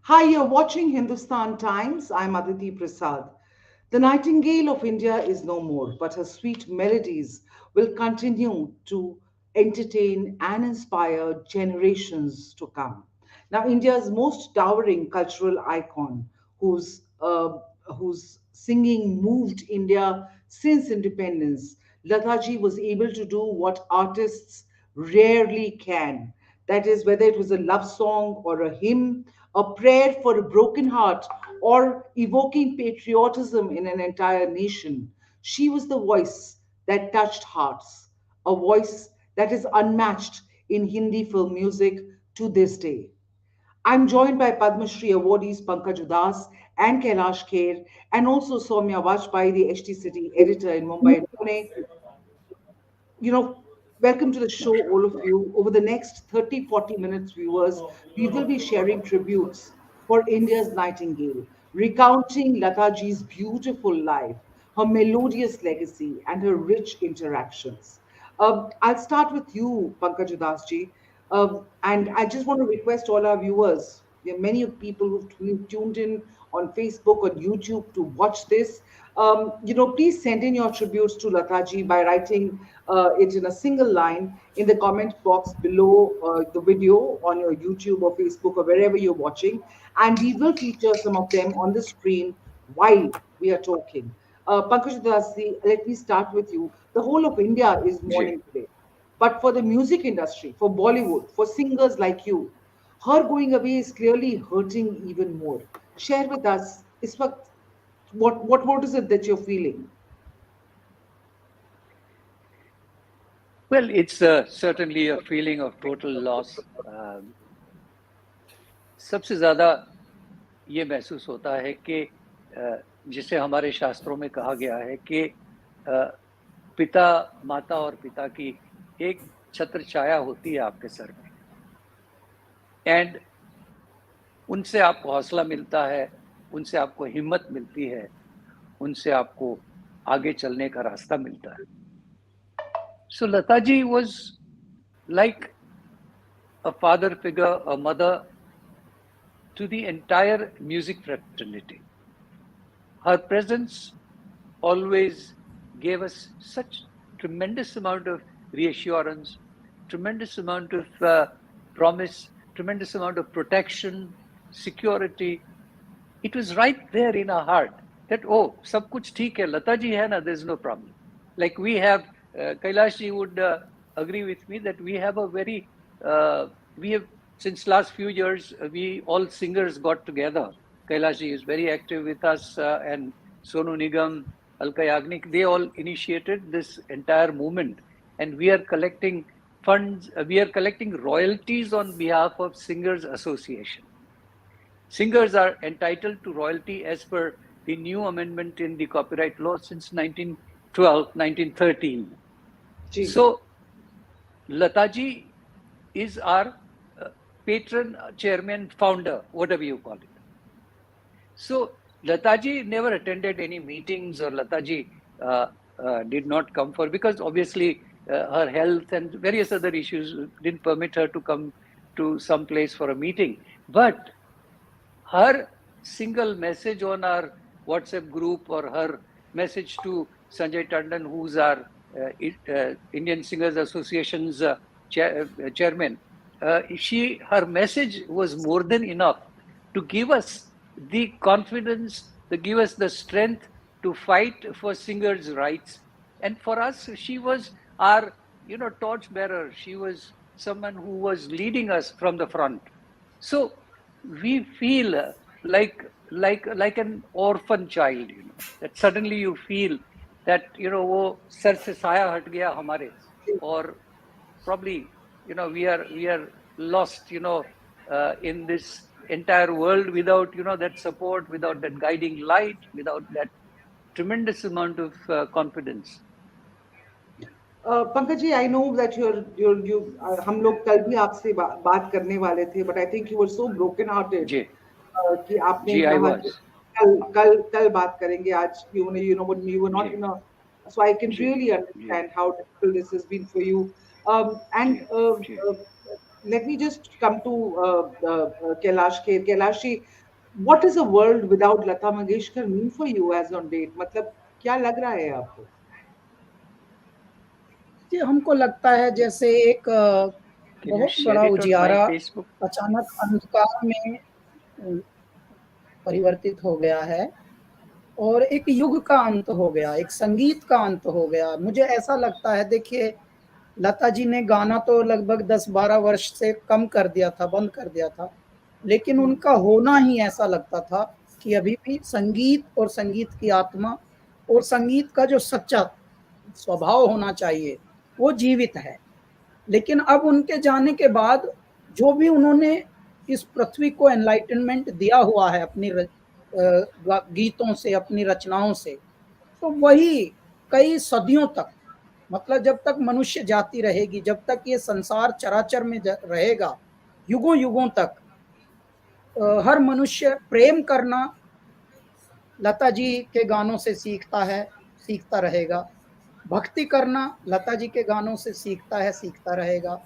Hi, you're watching Hindustan Times. I'm Aditi Prasad. The Nightingale of India is no more, but her sweet melodies will continue to entertain and inspire generations to come. Now, India's most towering cultural icon, whose singing moved India since independence, Lataji was able to do what artists rarely can. That is, whether it was a love song or a hymn, a prayer for a broken heart, or evoking patriotism in an entire nation. She was the voice that touched hearts, a voice that is unmatched in Hindi film music to this day. I'm joined by Padma Shri awardees Pankaj Udhas and Kailash Kher, and also Soumya Vajpayee, the HT City editor in Mumbai and Pune. you know, Welcome to the show, all of you. Over the next 30, 40 minutes, viewers, we will be sharing tributes for India's Nightingale, recounting Lataji's beautiful life, her melodious legacy, and her rich interactions. I'll start with you, Pankaj Udhasji. And I just want to request all our viewers, there are many people who've tuned in on Facebook, on YouTube to watch this. Please send in your tributes to Lataji by writing it in a single line in the comment box below the video on your YouTube or Facebook or wherever you're watching. And we will feature some of them on the screen while we are talking. Pankaj Udhasi, let me start with you. The whole of India is ji. mourning today. But for the music industry, for Bollywood, for singers like you, her going away is clearly hurting even more. Share with us, what is it that you're feeling? Well, it's certainly a feeling of total loss. सबसे ज़्यादा ये महसूस होता है कि जिसे हमारे शास्त्रों में कहा गया है कि पिता, माता और पिता की एक छत्र छाया होती है आपके सर पे, एंड उनसे आपको हौसला मिलता है, उनसे आपको हिम्मत मिलती है, उनसे आपको आगे चलने का रास्ता मिलता है. So Lataji was like a father figure, a mother to the entire music fraternity. Her presence always gave us such tremendous amount of reassurance, tremendous amount of promise, tremendous amount of protection, security. It was right there in our heart that, oh, sab kuch theek hai, Lata ji hai na, there's no problem. Like we have, Kailash ji would agree with me that we have a very, we have, since last few years, we all singers got together. Kailash ji is very active with us, and Sonu Nigam, Alka Yagnik, they all initiated this entire movement. And we are collecting funds, we are collecting royalties on behalf of Singers Association. Singers are entitled to royalty as per the new amendment in the copyright law since 1912, 1913. Gee. So, Lataji is our patron, chairman, founder, whatever you call it. So, Lataji never attended any meetings, or Lataji did not come for, because obviously her health and various other issues didn't permit her to come to some place for a meeting. But her single message on our WhatsApp group, or her message to Sanjay Tandon, who's our Indian Singers Association's chairman, her message was more than enough to give us the confidence, to give us the strength to fight for singers' rights. And for us, she was our, torch bearer. She was someone who was leading us from the front. So we feel like an orphan child, that suddenly you feel that वो sir से साया हट गया हमारे, or probably we are lost, in this entire world without that support, without that guiding light, without that tremendous amount of confidence. Pankaj ji, I know that you हम लोग कल भी आपसे बात करने वाले थे, but I think you were so broken hearted ji. कि आपने जी, आई कहा कि वाज. कल कल कल बात करेंगे, आज यू वर जी. Not in a, so I can जी. really जी. understand how difficult this has been for you. जी. And जी. let me just come to Kailash Kher. Kailash ji, what is a world without Lata Mangeshkar mean for you as on date? मतलब क्या लग रहा है आपको? जी, हमको लगता है जैसे एक Can you बहुत share बड़ा it on my उजियारा Facebook? अचानक अंधकार में परिवर्तित हो गया है और एक युग का अंत हो गया, एक संगीत का अंत हो गया। मुझे ऐसा लगता है, देखिए, लता जी ने गाना तो लगभग 10-12 वर्ष से कम कर दिया था, बंद कर दिया था, लेकिन उनका होना ही ऐसा लगता था कि अभी भी संगीत और संगीत की आत्मा और संगीत का जो सच्चा स्वभाव होना चाहिए, वो जीवित है। लेकिन अब उनके जाने के बाद जो भी उन्होंने इस पृथ्वी को एनलाइटनमेंट दिया हुआ है अपनी गीतों से, अपनी रचनाओं से, तो वही कई सदियों तक, मतलब जब तक मनुष्य जाति रहेगी, जब तक ये संसार चराचर में रहेगा, युगों युगों तक हर मनुष्य प्रेम करना लता जी के गानों से सीखता है, सीखता रहेगा। भक्ति करना लता जी के गानों से सीखता है, सीखता रहेगा।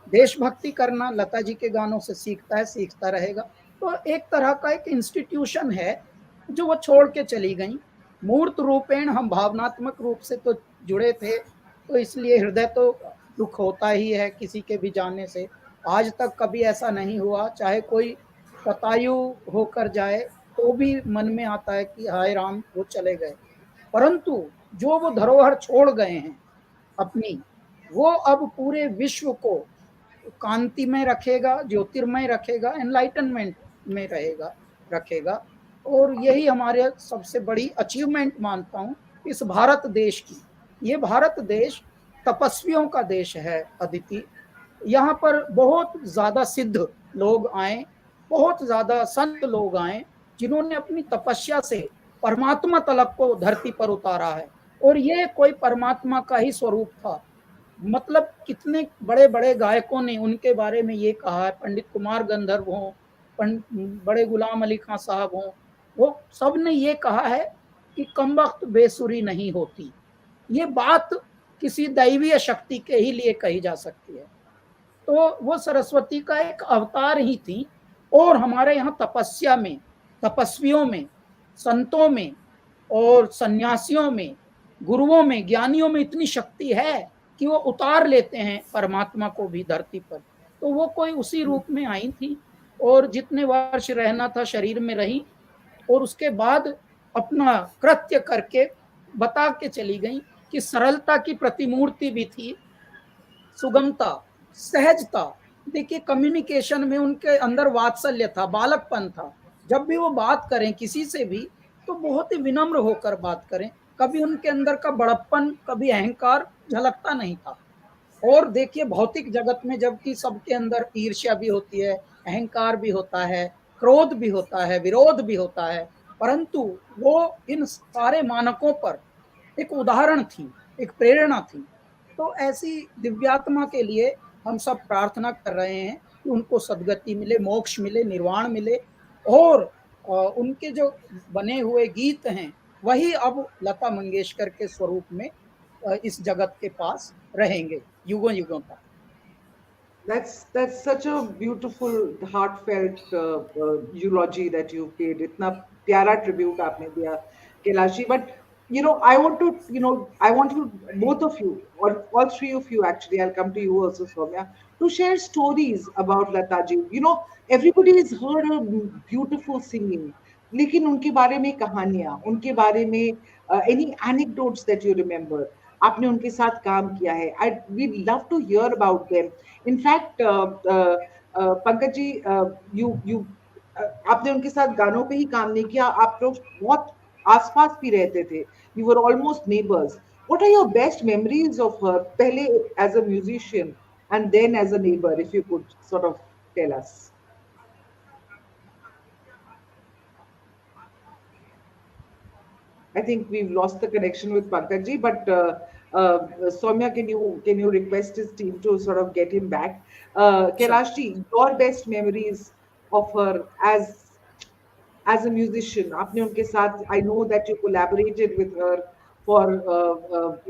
देशभक्ति करना लता जी के गानों से सीखता है, सीखता रहेगा। तो एक तरह का एक इंस्टीट्यूशन है जो वो छोड़ के चली गई। मूर्त रूपेण हम भावनात्मक रूप से तो जुड़े थे, तो इसलिए हृदय तो दुख होता ही है किसी के भी जाने से। आज तक कभी ऐसा नहीं हुआ, चाहे कोई शतायु होकर जाए तो भी मन में आता है कि हाय राम, वो चले गए। परंतु जो वो धरोहर छोड़ गए हैं अपनी, वो अब पूरे विश्व को कांति में रखेगा, ज्योतिर्मय रखेगा, एनलाइटनमेंट में रहेगा, रखेगा। और यही हमारे सबसे बड़ी अचीवमेंट मानता हूँ इस भारत देश की। ये भारत देश तपस्वियों का देश है अदिति। यहाँ पर बहुत ज्यादा सिद्ध लोग आए, बहुत ज्यादा संत लोग आए, जिन्होंने अपनी तपस्या से परमात्मा तलक को धरती पर उतारा है। और ये कोई परमात्मा का ही स्वरूप था। मतलब कितने बड़े बड़े गायकों ने उनके बारे में ये कहा है, पंडित कुमार गंधर्व हों, बड़े गुलाम अली खां साहब हों, वो सब ने ये कहा है कि कम वक्त बेसुरी नहीं होती। ये बात किसी दैवीय शक्ति के ही लिए कही जा सकती है। तो वो सरस्वती का एक अवतार ही थी। और हमारे यहाँ तपस्या में, तपस्वियों में, संतों में और सन्यासियों में, गुरुओं में, ज्ञानियों में इतनी शक्ति है कि वो उतार लेते हैं परमात्मा को भी धरती पर। तो वो कोई उसी रूप में आई थी और जितने वर्ष रहना था शरीर में रही, और उसके बाद अपना कृत्य करके बता के चली गई कि सरलता की प्रतिमूर्ति भी थी, सुगमता, सहजता। देखिए, कम्युनिकेशन में उनके अंदर वात्सल्य था, बालकपन था। जब भी वो बात करें किसी से भी तो बहुत ही विनम्र होकर बात करें। कभी उनके अंदर का बड़प्पन, कभी अहंकार झलकता नहीं था। और देखिए, भौतिक जगत में जबकि सबके अंदर ईर्ष्या भी होती है, अहंकार भी होता है, क्रोध भी होता है, विरोध भी होता है, परंतु वो इन सारे मानकों पर एक उदाहरण थी, एक प्रेरणा थी। तो ऐसी दिव्यात्मा के लिए हम सब प्रार्थना कर रहे हैं कि उनको सदगति मिले, मोक्ष मिले, निर्वाण मिले। और उनके जो बने हुए गीत हैं वही अब लता मंगेशकर के स्वरूप में इस जगत के पास रहेंगे युगों युगों तक। That's such a beautiful, heartfelt eulogy that you paid. इतना प्यारा tribute आपने दिया, कैलाशी. But I want to, I want you, both of you, or all three of you actually. I'll come to you also, Soumya, to share stories about Lata ji. Everybody has heard her beautiful singing. लेकिन उनके बारे में कहानियां, उनके बारे में any anecdotes that you remember. आपने उनके साथ काम किया है. We'd love to hear about them. In fact Pankaj ji, you आपने उनके साथ गानों पे ही काम नहीं किया, आप लोग बहुत आसपास भी रहते थे. You were almost neighbours. What are your best memories of her, पहले as a musician and then as a neighbour, if you could sort of tell us. I think we've lost the connection with Pankaj ji, but Soumya, can you request his team to sort of get him back? Sure. Kailash ji, your best memories of her as a musician. आपने उनके साथ, I know that you collaborated with her for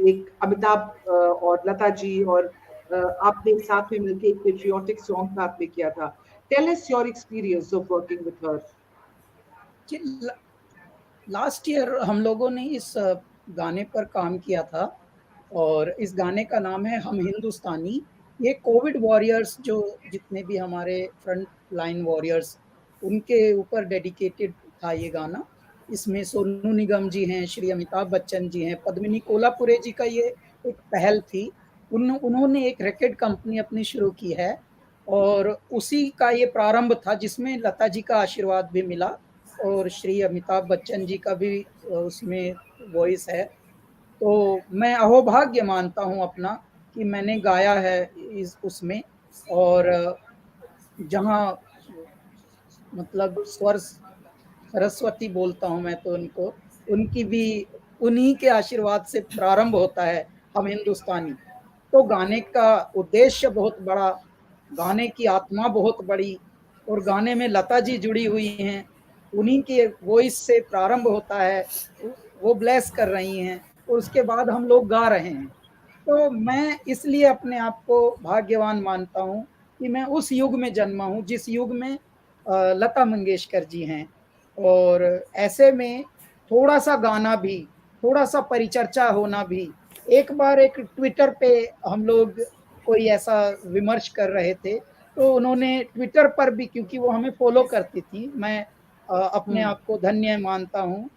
एक अमिताभ और लता जी और आपने साथ में मिलकर एक पेट्रियोटिक सॉन्ग साथ में किया था. Tell us your experience of working with her. जी, लास्ट ईयर हम लोगों ने इस गाने पर काम किया था और इस गाने का नाम है हम हिंदुस्तानी। ये कोविड वॉरियर्स जो जितने भी हमारे फ्रंट लाइन वॉरियर्स उनके ऊपर डेडिकेटेड था ये गाना। इसमें सोनू निगम जी हैं, श्री अमिताभ बच्चन जी हैं, पद्मिनी कोल्हापुरे जी का ये एक पहल थी। उन्होंने एक रिकॉर्ड कंपनी अपनी शुरू की है और उसी का ये प्रारंभ था जिसमें लता जी का आशीर्वाद भी मिला और श्री अमिताभ बच्चन जी का भी उसमें वॉइस है। तो मैं अहोभाग्य मानता हूँ अपना कि मैंने गाया है इस उसमें। और जहाँ मतलब स्वर सरस्वती बोलता हूँ मैं तो उनको, उनकी भी उन्हीं के आशीर्वाद से प्रारंभ होता है हम हिंदुस्तानी। तो गाने का उद्देश्य बहुत बड़ा, गाने की आत्मा बहुत बड़ी और गाने में लता जी जुड़ी हुई हैं, उन्हीं के वॉइस से प्रारंभ होता है, वो ब्लेस कर रही हैं और उसके बाद हम लोग गा रहे हैं। तो मैं इसलिए अपने आप को भाग्यवान मानता हूँ कि मैं उस युग में जन्मा हूँ जिस युग में लता मंगेशकर जी हैं। और ऐसे में थोड़ा सा गाना भी, थोड़ा सा परिचर्चा होना भी। एक बार एक ट्विटर पे हम लोग कोई ऐसा विमर्श कर रहे थे तो उन्होंने ट्विटर पर भी, क्योंकि वो हमें फॉलो करती थी, मैं अपने Hmm. आप को धन्य मानता हूँ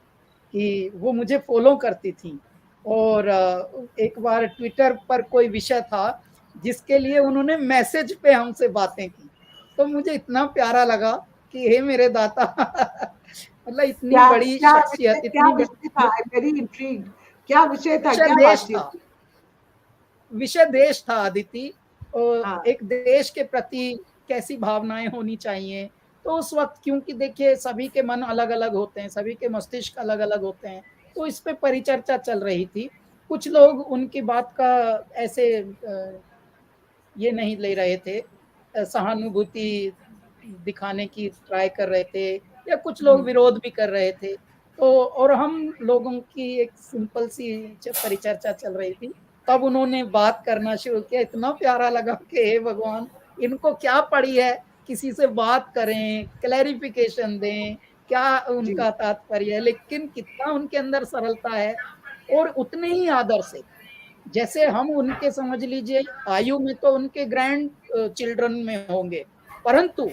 कि वो मुझे फॉलो करती थी। और एक बार ट्विटर पर कोई विषय था जिसके लिए उन्होंने मैसेज पे हमसे बातें की, तो मुझे इतना प्यारा लगा कि हे मेरे दाता मतलब इतनी क्या बड़ी क्या विषय शख्सियत, क्या इतनी विषय था? I am very intrigued. क्या विषय था? विषय क्या देश बातचीत था, थी? विषय देश था अदिति। और हाँ. एक देश के प्रति कैसी भावनाएं होनी चाहिए। तो उस वक्त क्योंकि देखिए सभी के मन अलग अलग होते हैं, सभी के मस्तिष्क अलग अलग होते हैं, तो इस पे परिचर्चा चल रही थी। कुछ लोग उनकी बात का ऐसे ये नहीं ले रहे थे, सहानुभूति दिखाने की ट्राई कर रहे थे, या कुछ लोग Hmm. विरोध भी कर रहे थे। तो और हम लोगों की एक सिंपल सी परिचर्चा चल रही थी, तब उन्होंने बात करना शुरू किया। इतना प्यारा लगा कि हे भगवान, इनको क्या पड़ी है, किसी से बात करें, क्लैरिफिकेशन दें, क्या जी. उनका तात्पर्य है, लेकिन कितना उनके अंदर सरलता है। और उतने ही आदर से, जैसे हम उनके समझ लीजिए आयु में तो उनके ग्रैंड चिल्ड्रन में होंगे, परंतु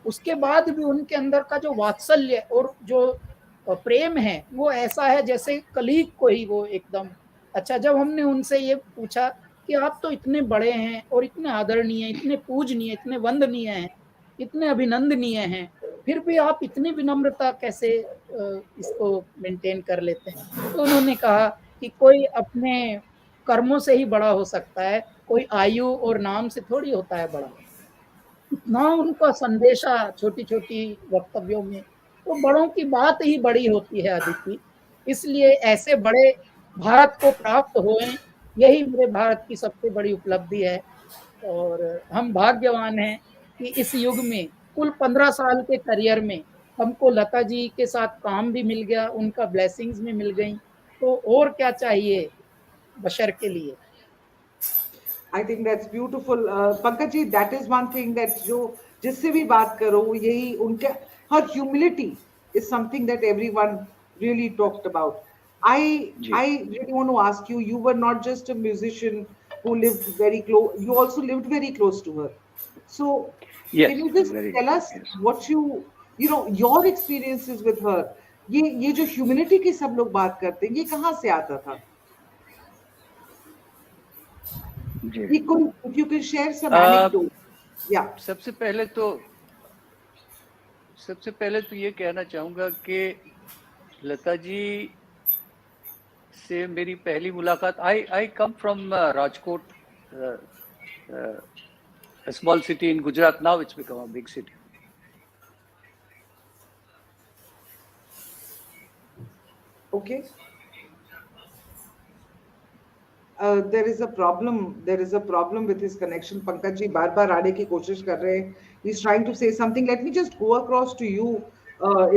उसके बाद भी उनके अंदर का जो वात्सल्य और जो प्रेम है वो ऐसा है जैसे कलीग को ही वो एकदम। अच्छा, जब हमने उनसे ये पूछा कि आप तो इतने बड़े हैं और इतने आदरणीय, इतने पूजनीय, इतने वंदनीय हैं, इतने अभिनंदनीय हैं, फिर भी आप इतनी विनम्रता कैसे इसको मेंटेन कर लेते हैं। तो उन्होंने कहा कि कोई अपने कर्मों से ही बड़ा हो सकता है, कोई आयु और नाम से थोड़ी होता है बड़ा। इतना उनका संदेशा छोटी छोटी वक्तव्यों में, तो बड़ों की बात ही बड़ी होती है अदिति। इसलिए ऐसे बड़े भारत को प्राप्त हुए, यही मेरे भारत की सबसे बड़ी उपलब्धि है। और हम भाग्यवान हैं कि इस युग में कुल 15 साल के करियर में हमको लता जी के साथ काम भी मिल गया, उनका ब्लेसिंग्स भी मिल गई। तो और क्या चाहिए बशर के लिए। I think that's beautiful. Pankaj ji, that is one thing that जो जिससे भी बात करो वो यही उनके हर humility is something that everyone really talked about. I जी. I really want to ask you. You were not just a musician who lived very close. You also lived very close to her. So can Yes, you just very. tell us Yes. what you know your experiences with her? ये जो humility की सब लोग बात करते हैं, ये कहाँ से आता था? जी. ये कोई, if you can share some a, anecdote. Yeah. सबसे पहले तो सबसे पहले तो ये कहना चाहूंगा कि लता जी से मेरी पहली मुलाकात, I come from Rajkot, a small city in Gujarat. Now it's become a big city. Okay. There is a problem. There is a problem with his connection. Pankaj ji बार बार आने की कोशिश कर रहे हैं. He's trying to say something. Let me just go across to you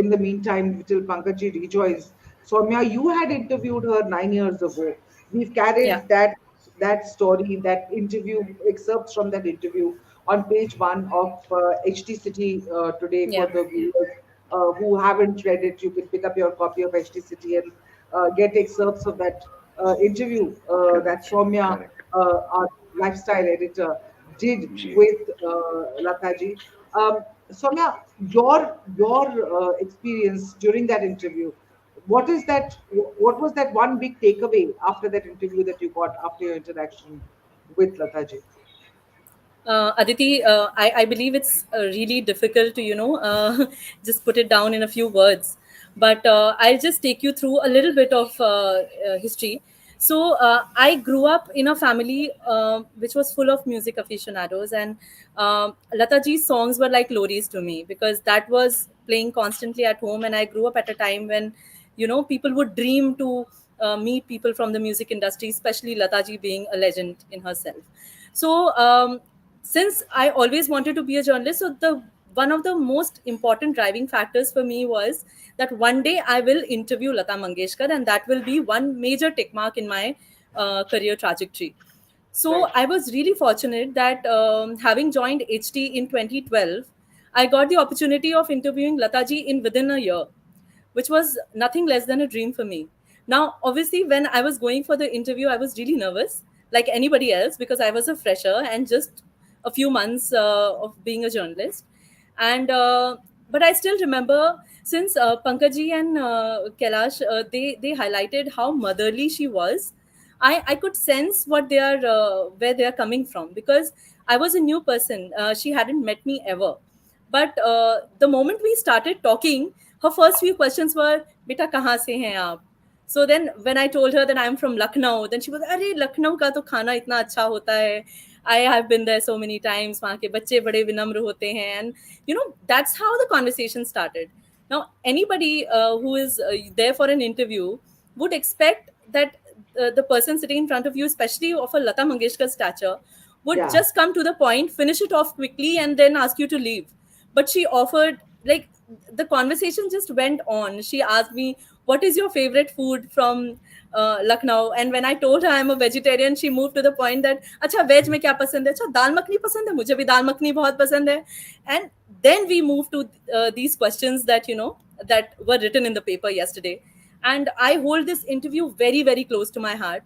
in the meantime till Pankaj ji rejoins. Soumya, you had interviewed her 9 years ago. We've Yeah. carried that. that story, that interview, excerpts from that interview on page one of HT City today. For Yeah. the viewers who haven't read it, you can pick up your copy of HT City and get excerpts of that interview that Correct, Soumya, correct. our lifestyle editor, did Ji. with Lataji. Soumya, your experience during that interview, what is that? What was that one big takeaway after that interview that you got after your interaction with Lataji? Aditi, I believe it's really difficult to, just put it down in a few words. But I'll just take you through a little bit of history. So I grew up in a family which was full of music aficionados, and Lataji's songs were like loris to me because that was playing constantly at home. And I grew up at a time when, people would dream to meet people from the music industry, especially Lataji being a legend in herself. So since I always wanted to be a journalist, so the one of the most important driving factors for me was that one day I will interview Lata Mangeshkar, and that will be one major tick mark in my career trajectory. So Right. I was really fortunate that having joined HT in 2012, I got the opportunity of interviewing Lataji in within a year, which was nothing less than a dream for me. Now, obviously, when I was going for the interview, I was really nervous, like anybody else, because I was a fresher and just a few months of being a journalist. And but I still remember, since Pankaji and Kailash, they highlighted how motherly she was. I could sense what they are where they are coming from, because I was a new person. She hadn't met me ever, but the moment we started talking, her first few questions were, "Beta, kahan se hain aap?" So then, when I told her that I'm from Lucknow, then she was, "Arey, Lucknow ka to khana itna acha hota hai. I have been there so many times. वहाँ के बच्चे बड़े विनम्र होते हैं." And that's how the conversation started. Now, anybody who is there for an interview would expect that the person sitting in front of you, especially of a Lata Mangeshkar stature, would Yeah. just come to the point, finish it off quickly, and then ask you to leave. But she offered, like, the conversation just went on. She asked me, "What is your favorite food from Lucknow?" And when I told her I'm a vegetarian, she moved to the point that, "Acha, veg mein kya pasand hai?" "Acha, dal makhni pasand hai, mujhe bhi dal makhni bahut pasand hai." And then we moved to these questions that that were written in the paper yesterday. And I hold this interview very, very close to my heart.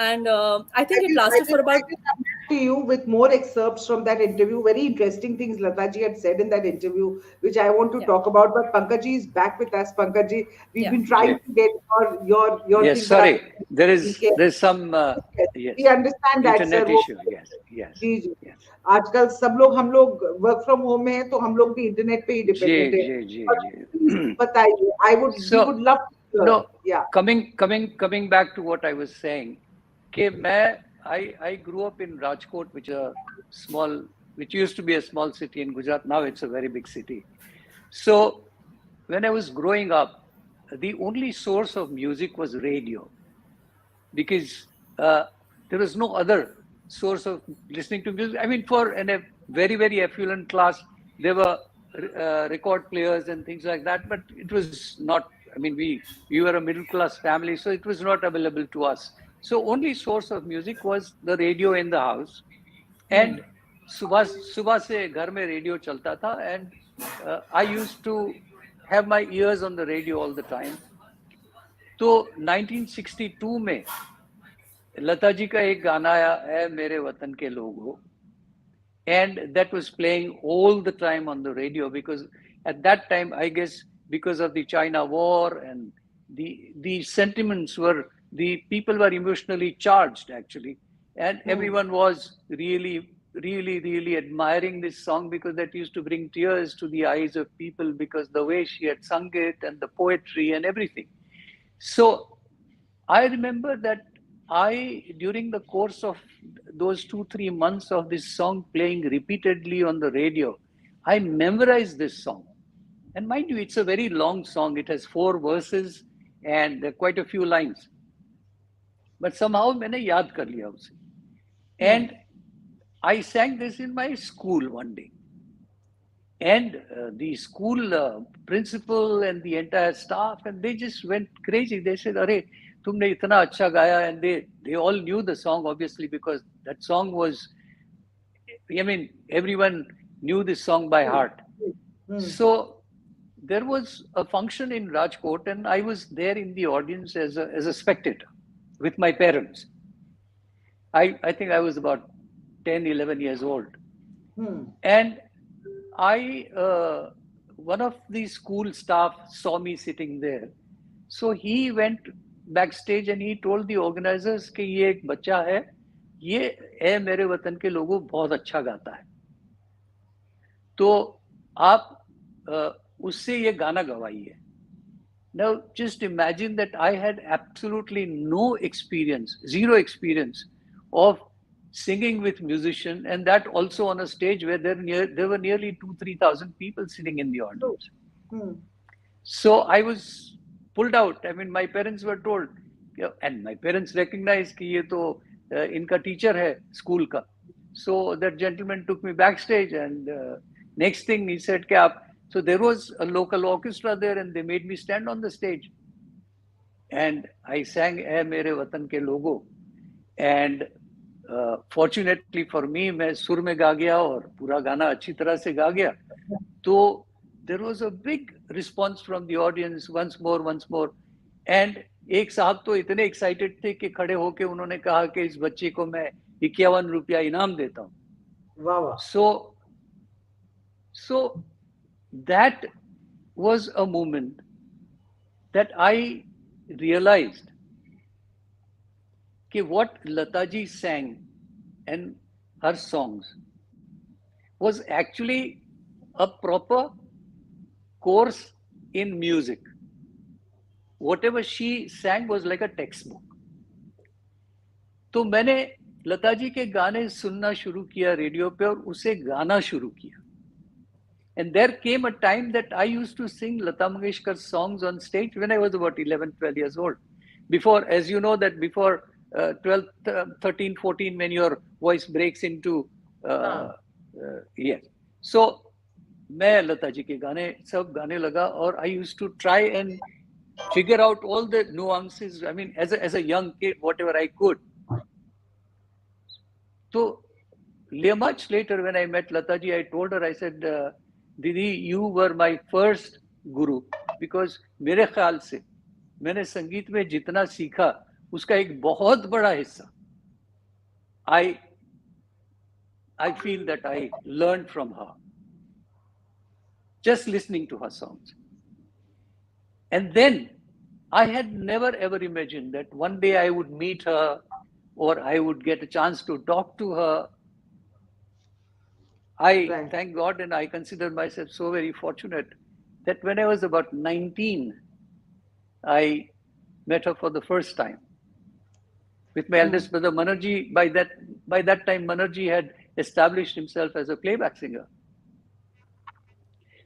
And I think it lasted for I about, will come back to you with more excerpts from that interview. Very interesting things Lataji had said in that interview, which I want to yeah, talk about. But Pankajji is back with us. Pankajji, we've yeah. been Ji. trying to get your Yes, thing, but sorry. There's some yes, we yes, understand that, sir. internet issue. Yes, yes, ji ji yes. आजकल सब लोग हम लोग work from home में हैं तो हम लोग भी इंटरनेट पे ही Ji, डिपेंडेंट है ji, ji, और प्लीज ji. बताइए I would we So would love to no, या coming back to what I was saying. कि I grew up in Rajkot, small, which used to be a small city in Gujarat. Now it's a very big city. So when I was growing up, the only source of music was radio, because there was no other source of listening to music. I mean, for a very, very affluent class, there were record players and things like that, but it was not. I mean, we were a middle class family, so it was not available to us. So only source of music was the radio in the house, and सुबह सुबह से घर में radio चलता था, and I used to have my ears on the radio all the time. तो 1962 में लता जी का एक गाना आया, "ऐ मेरे वतन के लोगों", and that was playing all the time on the radio, because at that time, I guess, because of the China war, and the sentiments were, the people were emotionally charged, actually, and everyone was really, really, really admiring this song, because that used to bring tears to the eyes of people, because the way she had sung it and the poetry and everything. So I remember that during the course of those 2, 3 months of this song playing repeatedly on the radio, I memorized this song. And mind you, it's a very long song. It has 4 verses and there are quite a few lines. But somehow मैंने याद कर लिया उसे. And I sang this in my school one day. And the school principal and the entire staff, and they just went crazy. They said, "Arey, तुमने इतना अच्छा गाया, and they all knew the song obviously because that song was, I mean, everyone knew this song by heart. Hmm. So there was a function in Rajkot, and I was there in the audience as a spectator with my parents. I think I was about 10, 11 years old. Hmm. And one of the school staff saw me sitting there. So he went backstage and he told the organizers कि ये एक बच्चा है, ये ए मेरे वतन के लोगों बहुत अच्छा गाता है, तो आप उससे ये गाना गवाइए. Now, just imagine that I had absolutely no experience, zero experience of singing with musician, and that also on a stage where there were nearly 2,000-3,000 people sitting in the Oh. audience. Hmm. So I was pulled out. I mean, my parents were told, and my parents recognized कि ये तो इनका teacher है school का. So that gentleman took me backstage, and next thing he said कि आप. So there was a local orchestra there, and they made me stand on the stage, and I sang "ऐ मेरे वतन के लोगों," and fortunately for me, मैं सुर में गा गया और पूरा गाना अच्छी तरह से गा गया. तो there was a big response from the audience, once more, and एक साहब तो इतने excited थे कि खड़े होके उन्होंने कहा कि इस बच्चे को मैं 51 रुपया इनाम देता हूँ. Wow. Wow. So that was a moment that I realized कि what Lata ji sang and her songs was actually a proper course in music. Whatever she sang was like a textbook. तो मैंने लता जी के गाने सुनना शुरू किया radio पे और उसे गाना शुरू किया. And there came a time that I used to sing Lata Mangeshkar songs on stage when I was about 11, 12 years old. Before, as you know, that before 12, 13, 14, when your voice breaks into, yes. So, मैं लता जी के गाने सब गाने लगा और I used to try and figure out all the nuances. I mean, as a young kid, whatever I could. So, much later when I met Lata ji, I told her, I said, Didi, you were my first guru, because मेरे ख्याल से मैंने संगीत में जितना सीखा उसका एक बहुत बड़ा हिस्सा I feel that I learned from her, just listening to her songs. And then I had never ever imagined that one day I would meet her or I would get a chance to talk to her. I thank God and I consider myself so very fortunate that when I was about 19, I met her for the first time with my eldest brother Manerji. By that time, Manerji had established himself as a playback singer.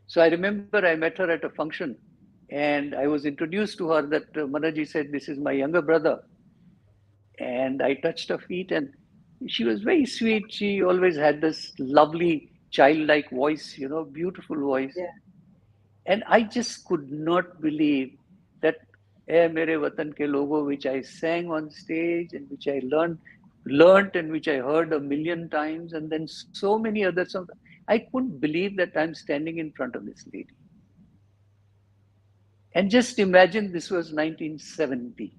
So I remember I met her at a function and I was introduced to her that Manerji said, "This is my younger brother." And I touched her feet and she was very sweet. She always had this lovely childlike voice, beautiful voice. Yeah. And I just could not believe that "Eh Mere Watan Ke Logo," which I sang on stage and which I learned and which I heard a million times, and then so many other songs. I couldn't believe that I'm standing in front of this lady. And just imagine this was 1970.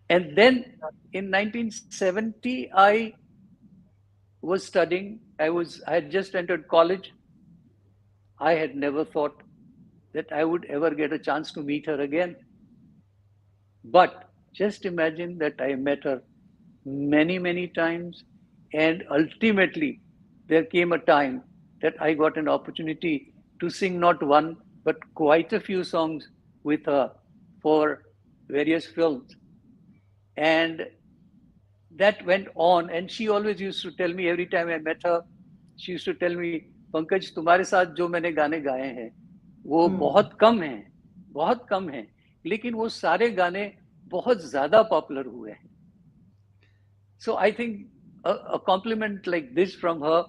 And then in 1970, I was studying. I had just entered college. I had never thought that I would ever get a chance to meet her again. But just imagine that I met her many, many times. And ultimately, there came a time that I got an opportunity to sing not one, but quite a few songs with her for various films. And that went on. And she always used to tell me every time I met her, she used to tell me, "Pankaj, तुम्हारे साथ जो मैंने गाने गाए हैं वो बहुत कम हैं, लेकिन वो सारे गाने बहुत ज्यादा पॉपुलर हुए हैं." So I think a compliment like this from her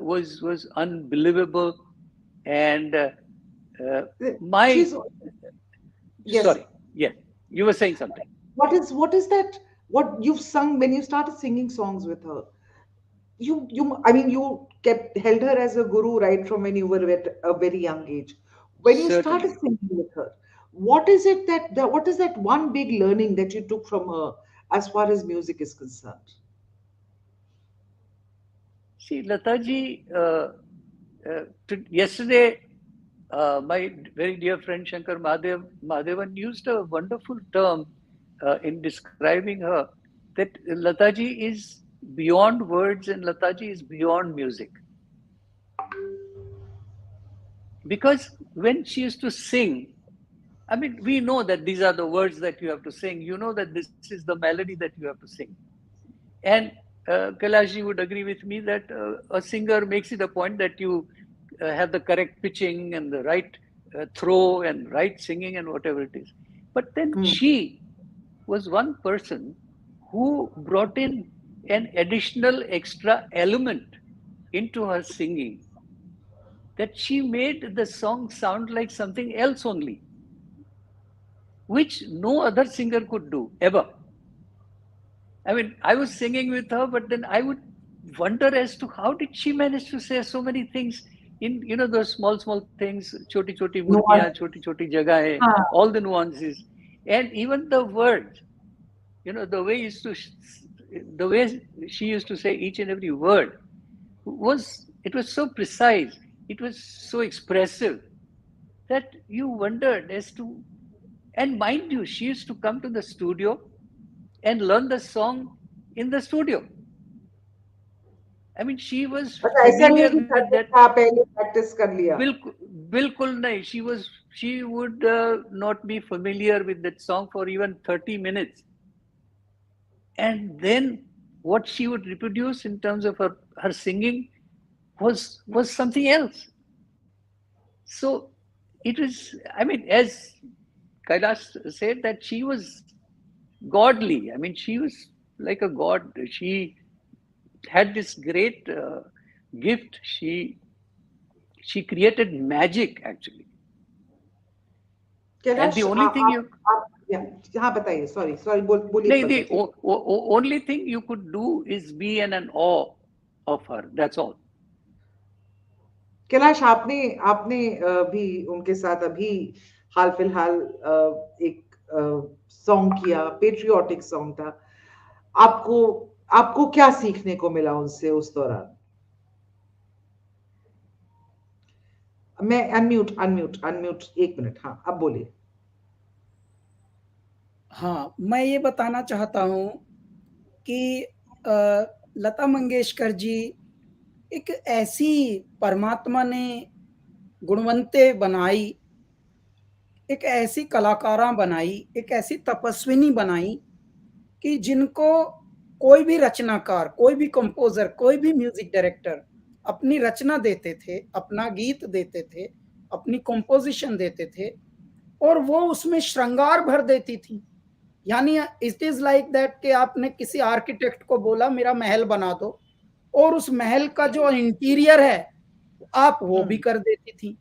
was unbelievable. And She's, yes. sorry, yes. You were saying something. What is that? What you've sung when you started singing songs with her? I mean, you kept held her as a guru right from when you were at a very young age. When you started Certainly. singing with her, what is it what is that one big learning that you took from her as far as music is concerned? See, Lataji, yesterday, my very dear friend Shankar Mahadevan used a wonderful term in describing her, that Lataji is beyond words and Lataji is beyond music. Because when she used to sing, I mean, we know that these are the words that you have to sing. You know that this is the melody that you have to sing. And Kailash would agree with me that a singer makes it a point that you have the correct pitching and the right throw and right singing and whatever it is. But then Hmm. she was one person who brought in an additional extra element into her singing, that she made the song sound like something else only, which no other singer could do ever. I mean, I was singing with her, but then I would wonder as to how did she manage to say so many things in, those small things, choti choti No one. murgiyan, choti choti jagahein, Huh. all the nuances, and even the words. The way the way she used to say each and every word was so precise. It was so expressive that you wondered as to. And mind you, she used to come to the studio and learn the song in the studio. I mean, she was अच्छा, ऐसा नहीं है familiar कि with घर पे that. था पहले practice कर लिया. बिल्कुल बिल्कुल नहीं. She would not be familiar with that song for even 30 minutes. And then what she would reproduce in terms of her singing was something else. So it was, I mean, as Kailash said, that she was godly. I mean, she was like a god. She had this great gift. She created magic actually. And the Kailash only thing you या, हाँ बताइए, sorry बोलिए no, Pankaj the ji. only thing you could do is be in an awe of her. That's all. Kailash, आपने आपने भी उनके साथ अभी हाल फिलहाल एक सॉन्ग किया, पेट्रियोटिक सॉन्ग था. आपको आपको क्या सीखने को मिला उनसे उस दौरान? मैं अनम्यूट अनम्यूट अनम्यूट, एक मिनट. हाँ, अब बोलिए. हाँ, मैं ये बताना चाहता हूँ कि लता मंगेशकर जी एक ऐसी परमात्मा ने गुणवंते बनाई, एक ऐसी कलाकारा बनाई, एक ऐसी तपस्विनी बनाई कि जिनको कोई भी रचनाकार, कोई भी कंपोजर, कोई भी म्यूजिक डायरेक्टर अपनी रचना देते थे, अपना गीत देते थे, अपनी कंपोजिशन देते थे और वो उसमें श्रृंगार भर देती थी. यानी इट इज लाइक दैट कि आपने किसी आर्किटेक्ट को बोला मेरा महल बना दो और उस महल का जो इंटीरियर है आप वो भी कर देती थी.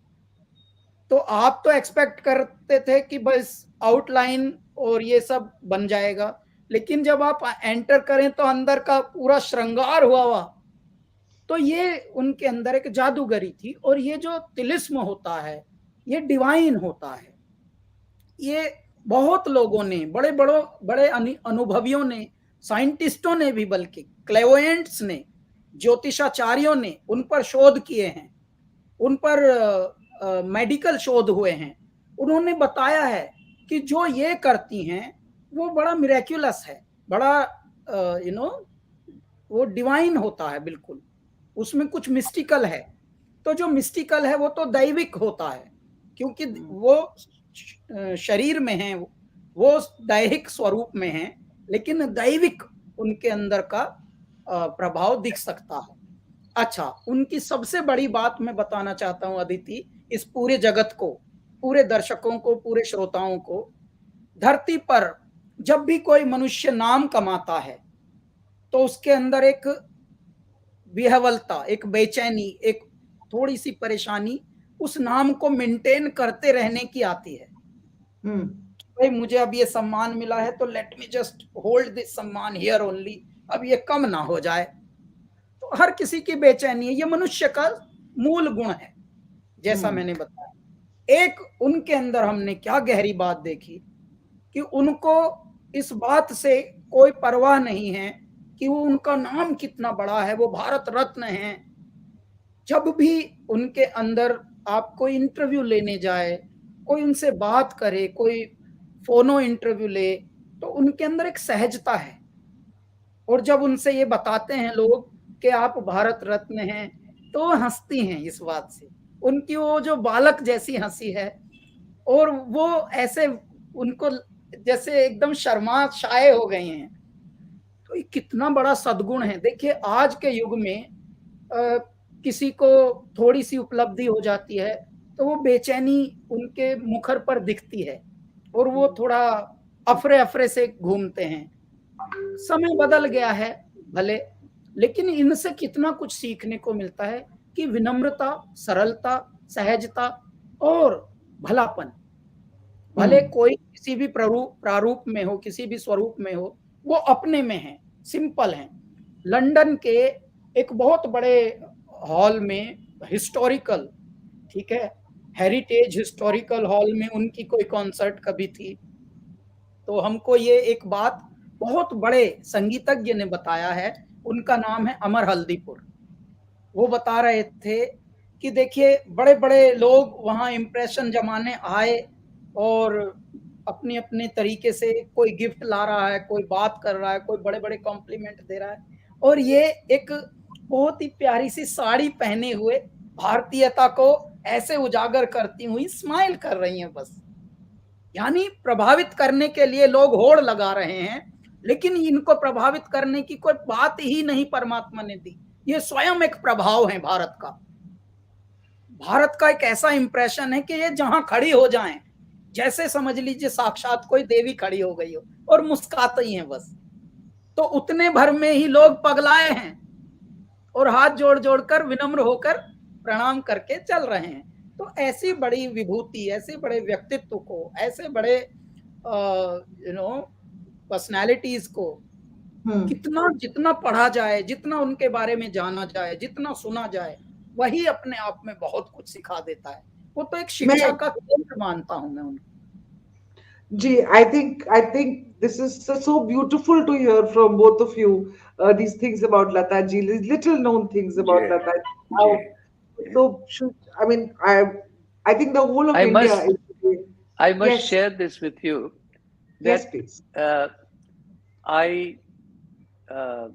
तो आप तो एक्सपेक्ट करते थे कि बस आउटलाइन और ये सब बन जाएगा, लेकिन जब आप एंटर करें तो अंदर का पूरा श्रृंगार हुआ. तो ये उनके अंदर एक जादूगरी थी और ये जो तिलिस्म होता है ये डिवाइन होता है. ये बहुत लोगों ने, बड़े अनुभवियों ने, साइंटिस्टों ने भी, बल्कि क्लेवोएंट्स ने, ज्योतिषाचार्यों ने उन पर शोध किए हैं, उन पर मेडिकल शोध हुए हैं. उन्होंने बताया है कि जो ये करती हैं वो बड़ा मिरेक्युलस है, बड़ा वो डिवाइन होता है. बिल्कुल उसमें कुछ मिस्टिकल है. तो जो मिस्टिकल है वो तो दैविक होता है, क्योंकि वो शरीर में है, वो दैहिक स्वरूप में है, लेकिन दैविक उनके अंदर का प्रभाव दिख सकता है. अच्छा, उनकी सबसे बड़ी बात मैं बताना चाहता हूं अदिति, इस पूरे जगत को, पूरे दर्शकों को, पूरे श्रोताओं को, धरती पर जब भी कोई मनुष्य नाम कमाता है तो उसके अंदर एक विह्वलता, एक बेचैनी, एक थोड़ी सी परेशानी उस नाम को मेंटेन करते रहने की आती है. भाई मुझे अब ये सम्मान मिला है तो let me just hold this सम्मान हियर ओनली, अब ये कम ना हो जाए। तो हर किसी की बेचैनी है, ये मनुष्य का मूल गुण है, जैसा मैंने बताया। एक उनके अंदर हमने क्या गहरी बात देखी कि उनको इस बात से कोई परवाह नहीं है कि वो उनका नाम कितना बड़ा है, वो भारत रत्न है। जब भी उनके अंदर आप कोई इंटरव्यू लेने जाए, कोई उनसे बात करे, कोई फोनो इंटरव्यू ले, तो उनके अंदर एक सहजता है। और जब उनसे ये बताते हैं लोग कि आप भारत रत्न हैं, तो वो हंसती हैं इस बात से। उनकी वो जो बालक जैसी हंसी है, और वो ऐसे उनको जैसे एकदम शर्मा शाये हो गए हैं। तो ये कितना बड़ा सद्गुण है। देखिए आज के युग में किसी को थोड़ी सी उपलब्धि हो जाती है तो वो बेचैनी उनके मुखर पर दिखती है, और वो थोड़ा अफरे अफरे से घूमते हैं। समय बदल गया है भले, लेकिन इनसे कितना कुछ सीखने को मिलता है कि विनम्रता, सरलता, सहजता और भलापन, भले कोई किसी भी प्रारूप में हो, किसी भी स्वरूप में हो, वो अपने में है, सिंपल है। लंदन के एक बहुत बड़े हॉल में, हिस्टोरिकल, ठीक है, हेरिटेज हिस्टोरिकल हॉल में उनकी कोई कॉन्सर्ट कभी थी, तो हमको ये एक बात बहुत बड़े संगीतज्ञ ने बताया है, उनका नाम है अमर हल्दीपुर। वो बता रहे थे कि देखिए बड़े बड़े लोग वहाँ इम्प्रेशन जमाने आए और अपने अपने तरीके से कोई गिफ्ट ला रहा है, कोई बात कर रहा है, कोई बड़े बड़े कॉम्प्लीमेंट दे रहा है, और ये एक बहुत ही प्यारी सी साड़ी पहने हुए भारतीयता को ऐसे उजागर करती हुई स्माइल कर रही हैं बस। यानी प्रभावित करने के लिए लोग होड़ लगा रहे हैं, लेकिन इनको प्रभावित करने की कोई बात ही नहीं परमात्मा ने दी। ये स्वयं एक प्रभाव है भारत का। भारत का एक ऐसा इंप्रेशन है कि ये जहां खड़ी हो जाएं, जैसे समझ लीजिए साक्षात कोई देवी खड़ी हो गई हो और मुस्कुराती हैं बस, तो उतने भर में ही लोग पगलाए हैं और हाथ जोड़ जोड़ कर विनम्र होकर प्रणाम करके चल रहे हैं। तो ऐसी बड़ी विभूति, ऐसे बड़े व्यक्तित्व को, ऐसे बड़े पर्सनैलिटीज को कितना जितना पढ़ा जाए, जितना उनके बारे में जाना जाए, जितना सुना जाए, वही अपने आप में बहुत कुछ सिखा देता है। वो तो एक शिक्षा का केंद्र मानता हूं मैं उनको। Gee, I think this is so beautiful to hear from both of you. These things about Lata ji, these little known things about ji Lata ji. Ji How so should I mean I think the whole of I India must is I must yes, share this with you yes, that please. I uh,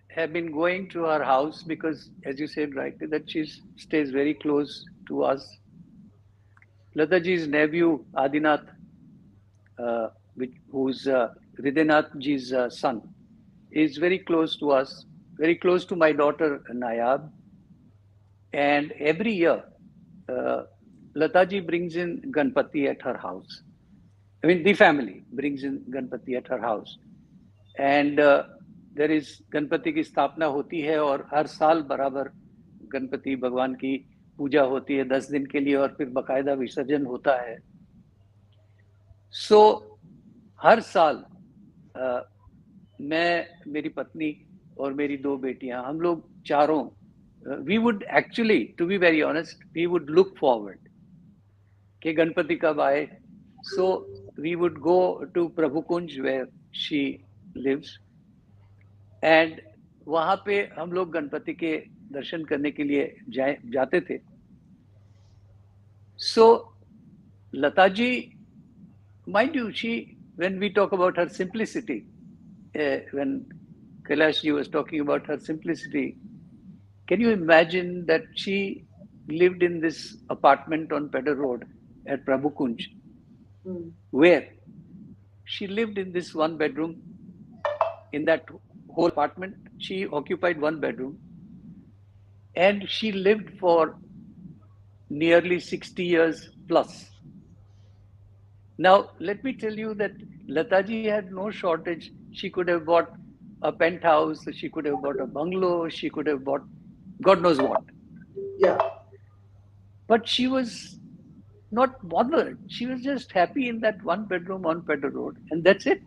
have been going to her house because, as you said rightly, that she stays very close to us. Lataji's nephew Adinath, who's Hridaynath ji's son, is very close to us, very close to my daughter Nayab. And every year, uh, Lataji brings in Ganpati at her house. I mean, the family brings in Ganpati at her house. And there is Ganpati की स्थापना होती है और हर साल बराबर गणपति भगवान की पूजा होती है 10 दिन के लिए और फिर बकायदा विसर्जन होता है। सो हर साल मैं, मेरी पत्नी और मेरी 2 बेटियां, हम लोग चारों, we would actually, to be very honest, we would look forward कि गणपति कब आए। So we would go to Prabhu Kunj where she lives, and वहां पे हम लोग गणपति के दर्शन करने के लिए जाते थे। सो Lata ji, mind you, she, when we talk about her simplicity, when Kailash ji was talking about her simplicity, can you imagine that she lived in this apartment on Pedder Road at Prabhu Kunj, where she lived in this one bedroom. In that whole apartment, she occupied one bedroom, and she lived for nearly 60 years plus. Now, let me tell you that Lataji had no shortage. She could have bought a penthouse, she could have bought a bungalow, she could have bought God knows what. Yeah. But she was not bothered. She was just happy in that one bedroom on Pedder Road, and that's it.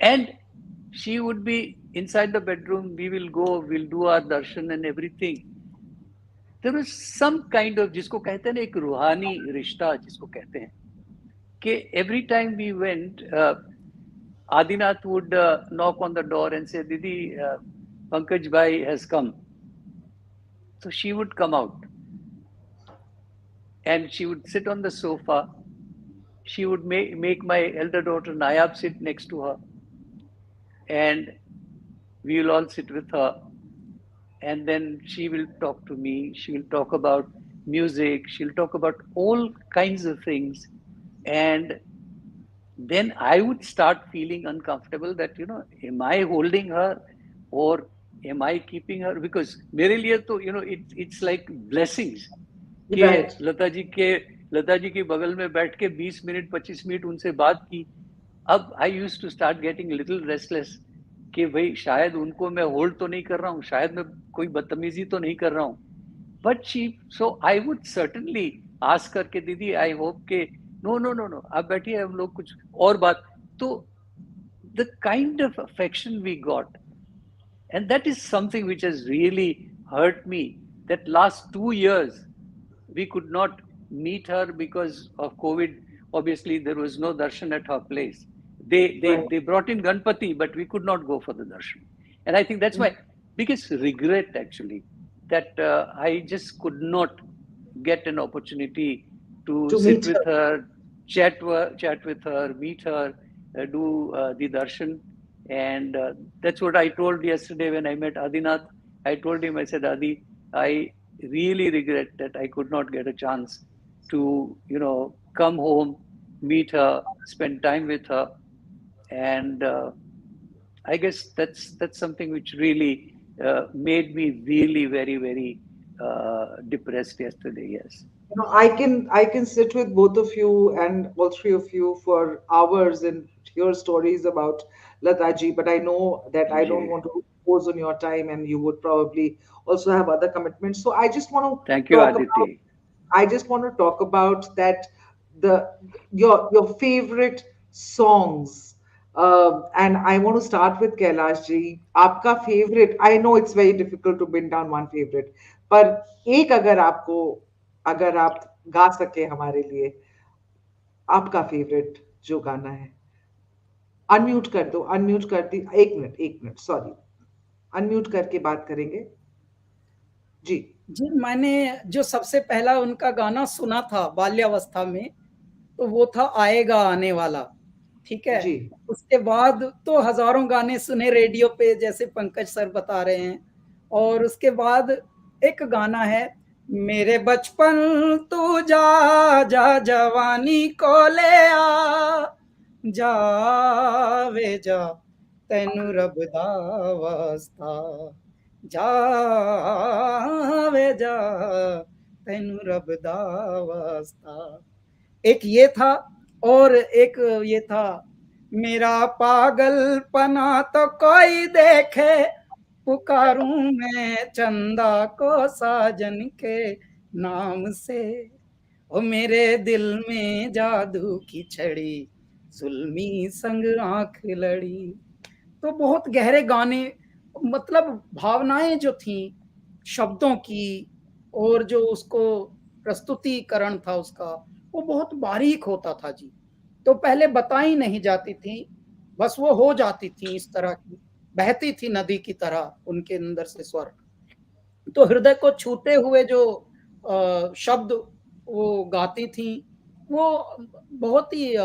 And she would be inside the bedroom. We will go, we'll do our darshan and everything. There was some kind of, जिसको कहते हैं ना, एक रूहानी रिश्ता जिसको कहते हैं, कि every time we went, Adinath would knock on the door and say, Didi, Pankaj Bhai has come. So she would come out and she would sit on the sofa. She would make my elder daughter Nayab sit next to her, and we will all sit with her. And then she will talk to me. She will talk about music. She'll talk about all kinds of things. And then I would start feeling uncomfortable that, am I holding her or am I keeping her? Because मेरे लिए तो, it's like blessings. कि Right. Lata ji के बगल में बैठ के 20 minute 25 minute उनसे बात की. अब I used to start getting little restless कि भाई शायद उनको मैं होल्ड तो नहीं कर रहा हूँ, शायद मैं कोई बदतमीजी तो नहीं कर रहा हूँ. But so I would certainly ask करके, दीदी आई होप के नो नो नो नो, आप बैठिए, हम लोग कुछ और बात. तो the kind of affection we got, and that is something which has really hurt me, that last 2 years we could not meet her because of COVID. Obviously there was no darshan at her place. They brought in Ganpati, but we could not go for the darshan. And I think that's my biggest regret, actually, that I just could not get an opportunity to sit with her, chat with her, meet her, do the darshan. And that's what I told yesterday when I met Adinath. I told him, I said, Adi, I really regret that I could not get a chance to, come home, meet her, spend time with her. And I guess that's something which really made me really very, very depressed yesterday. Yes. I can sit with both of you and all three of you for hours and hear stories about Lataji, but I know that I don't Ji. want to impose on your time, and you would probably also have other commitments. So I just want to Thank you, talk about Aditi. I just want to talk about that, the your favorite songs. And I want to start with Kailash ji. आपका favorite, I know it's very difficult to pin down one favorite, पर एक अगर आप गा सके हमारे लिए, आपका फेवरेट जो गाना है. अनम्यूट कर दो, अनम्यूट कर दी. एक मिनट सॉरी, अनम्यूट करके बात करेंगे जी. जी, मैंने जो सबसे पहला उनका गाना सुना था बाल्यावस्था में, तो वो था आएगा आने वाला. ठीक है. जी. उसके बाद तो हजारों गाने सुने रेडियो पे, जैसे पंकज सर बता रहे हैं. और उसके बाद एक गाना है, मेरे बचपन तू जा जा जवानी को ले आ, जावे जा तैनू रब दा वास्ता, जावे जा तैनू रब दा वास्ता. एक ये था. और एक ये था, मेरा पागलपना तो कोई देखे, पुकारूं मैं चंदा को साजन के नाम से, ओ मेरे दिल में जादू की छड़ी, जुल्मी संग आंख लड़ी. तो बहुत गहरे गाने, मतलब भावनाएं जो थी शब्दों की, और जो उसको प्रस्तुतिकरण था उसका, वो बहुत बारीक होता था जी. तो पहले बताई नहीं जाती थी, बस वो हो जाती थी इस तरह की, बहती थी नदी की तरह उनके अंदर से स्वर. तो हृदय को छूते हुए जो शब्द वो गाती थी, वो बहुत ही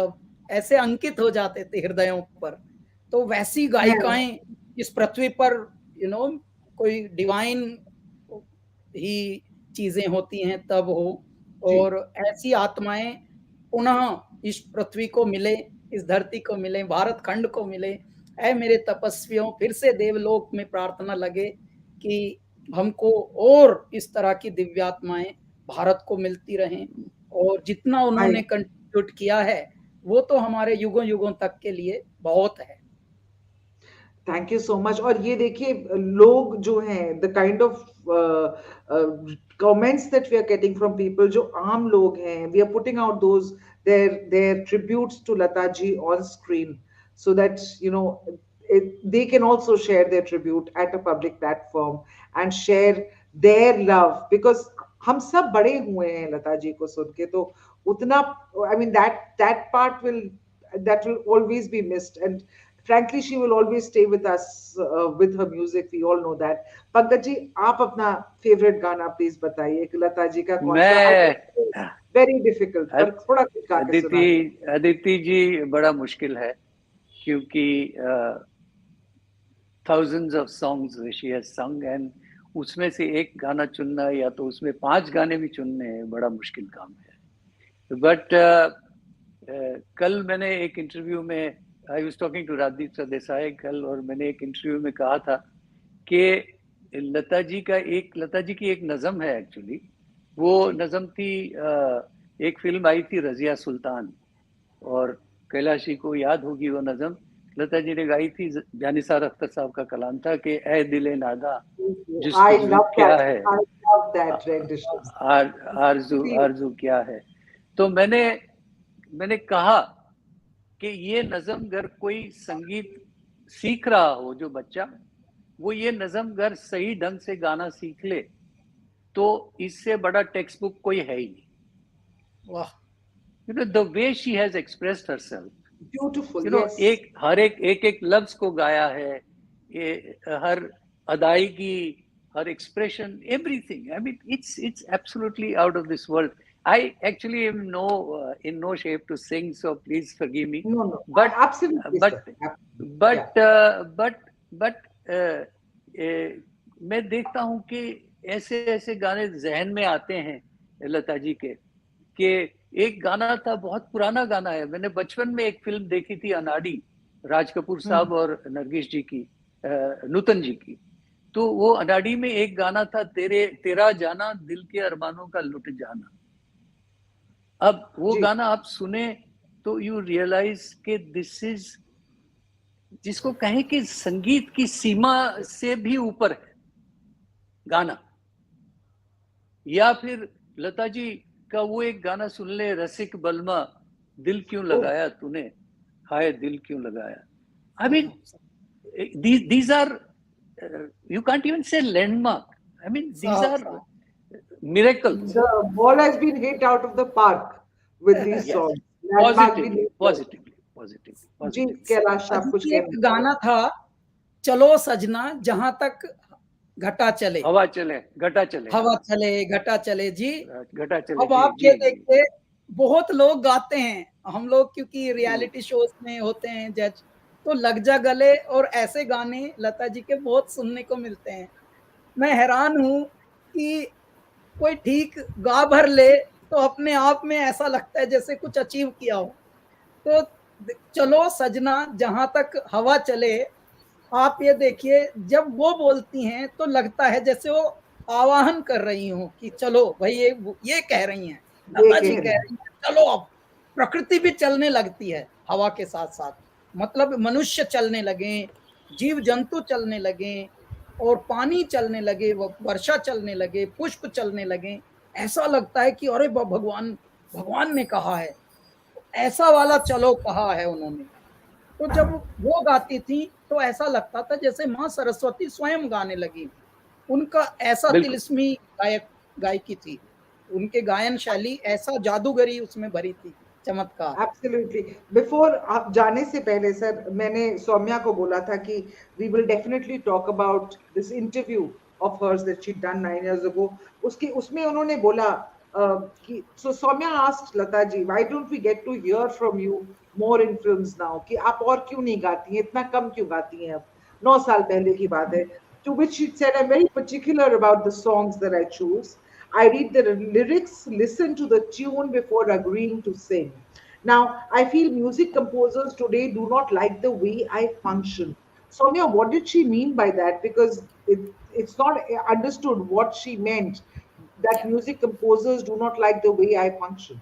ऐसे अंकित हो जाते थे हृदयों पर. तो वैसी गायिकाएं इस पृथ्वी पर, कोई डिवाइन ही चीजें होती हैं तब हो. और ऐसी आत्माएं पुनः इस पृथ्वी को मिले, इस धरती को मिले, भारत खंड को मिले. ऐ मेरे तपस्वियों, फिर से देवलोक में प्रार्थना लगे कि हमको और इस तरह की दिव्यात्माएं भारत को मिलती रहें. और जितना उन्होंने कंट्रीब्यूट किया है, वो तो हमारे युगों युगों तक के लिए बहुत है. Thank you so much. और ये देखिए, लोग जो हैं, the kind of comments that we are getting from people, जो आम लोग हैं, we are putting out those their tributes to Lata ji on screen, so that they can also share their tribute at a public platform and share their love, because हम सब बड़े हुए हैं लता जी को सुन के, तो उतना, I mean, that part will, that will always be missed. And frankly, she will always stay with us, with her music. We all know that. Pankaj ji, आप अपना favorite गाना please बताइए कि लता जी का कौन सा? I मैं know very difficult, पर थोड़ा कुछ गा के अदिति सुना दो। अदिति जी, बड़ा मुश्किल है, क्योंकि thousands of songs she has sung, and उसमें से एक गाना चुनना, या तो उसमें 5 गाने भी चुनने, बड़ा मुश्किल काम है। बट कल मैंने एक इंटरव्यू में, I was talking to Rajdeep Sardesai कल, और मैंने एक इंटरव्यू में कहा था कि लता जी की एक नज़म है एक्चुअली। वो नज़म थी, एक फिल्म आई थी रजिया सुल्तान, और कैलाश जी को याद होगी वो नज़म, लता जी ने गाई थी। जानिसार अख्तर साहब का कलाम था कि ए दिले नादा I जुस्तजू love क्या that. है, I love that rendition. Aarzoo Really, आरजू क्या है। तो मैंने कहा कि ये नज़म अगर कोई संगीत सीख रहा हो जो बच्चा, वो ये नज़म अगर सही ढंग से गाना सीख ले, तो इससे बड़ा टेक्स्ट बुक कोई है ही नहीं। वाह, the way she has expressed herself, beautiful. Yes. एक लफ्ज को गाया है, ये हर अदायगी, हर expression, everything, I mean it's absolutely out of this world. I actually am in no shape to sing, so please forgive me. No, no. But Absolutely, but sir. Absolutely. Yeah. but मैं देखता हूँ कि ऐसे ऐसे गाने जहन में आते हैं लता जी के, कि एक गाना था, बहुत पुराना गाना है, मैंने बचपन में एक फिल्म देखी थी अनाड़ी, राज कपूर साहब और नरगिस जी की, नूतन जी की। तो वो अनाड़ी में एक गाना था, तेरा जाना दिल के अरमानों का लुट जाना। अब वो जी। गाना आप सुने तो यू रियलाइज कि दिस इज, जिसको कहें कि संगीत की सीमा से भी ऊपर है गाना। या फिर लता जी का वो एक गाना सुन ले, रसिक बलमा, दिल क्यों लगाया तूने, हाय दिल क्यों लगाया। I mean these are, you can't even say landmark, I mean these साहब are साहब miracles. The ball has been hit out of the park with these Yes, songs. Landmark भी positively नहीं है। positively positively जी, positively. Kailash आप कुछ अदिति, कहना एक चाहते हैं? गाना था, चलो सजना जहां तक घटा चले, हवा चले घटा चले, हवा चले घटा चले जी। घटा चले, अब जी आप ये जी जी। देखिए, बहुत लोग गाते हैं, हम लोग क्योंकि रियलिटी शोज में होते हैं जज, तो लग जा गले और ऐसे गाने लता जी के बहुत सुनने को मिलते हैं। मैं हैरान हूं कि कोई ठीक गा भर ले तो अपने आप में ऐसा लगता है जैसे कुछ अचीव किया हो। तो चलो सजना जहां तक हवा चले, आप ये देखिए, जब वो बोलती हैं तो लगता है जैसे वो आवाहन कर रही हो कि चलो भाई, ये कह रही हैं, ये लता जी कह कह रहे हैं। रही हैं चलो अब। प्रकृति भी चलने लगती है हवा के साथ साथ, मतलब मनुष्य चलने लगे, जीव जंतु चलने लगे, और पानी चलने लगे, वर्षा चलने लगे, पुष्प चलने लगे। ऐसा लगता है कि अरे भगवान, भगवान ने कहा है, ऐसा वाला चलो कहा है उन्होंने। तो जब वो गाती थी तो ऐसा लगता था जैसे माँ सरस्वती स्वयं गाने लगी। उनका ऐसा बिल्कुल। तिलिस्मी गायकी थी, उनके गायन शैली ऐसा जादूगरी उसमें भरी थी, चमत्कार। एब्सोल्युटली। बिफोर आप जाने से पहले सर, मैंने सौम्या को बोला था कि we will definitely talk about this interview of hers that she done 9 years ago। उसके उसमें उन्होंने बोला कि, so Saumya asked Lata ji, why don't we get to hear from you more in films now, कि आप और क्यों नहीं गाती हैं, इतना कम क्यों गाती हैं अब, 9 साल पहले की बात है। To which she said, I'm very particular about the songs that I choose. I read the lyrics, listen to the tune before agreeing to sing. Now, I feel music composers today do not like the way I function. Soumya, what did she mean by that? Because it's not understood what she meant, that music composers do not like the way I function.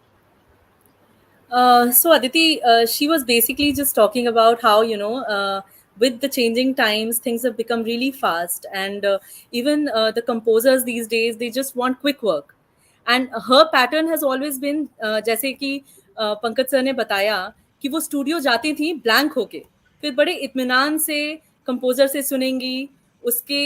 So Aditi, she was basically just talking about how with the changing times, things have become really fast, and even the composers these days, they just want quick work. And her pattern has always been, जैसे कि Pankaj sir ने बताया कि वो studio जाती थी blank होके, फिर बड़े इत्मीनान से कंपोजर से सुनेंगी, उसके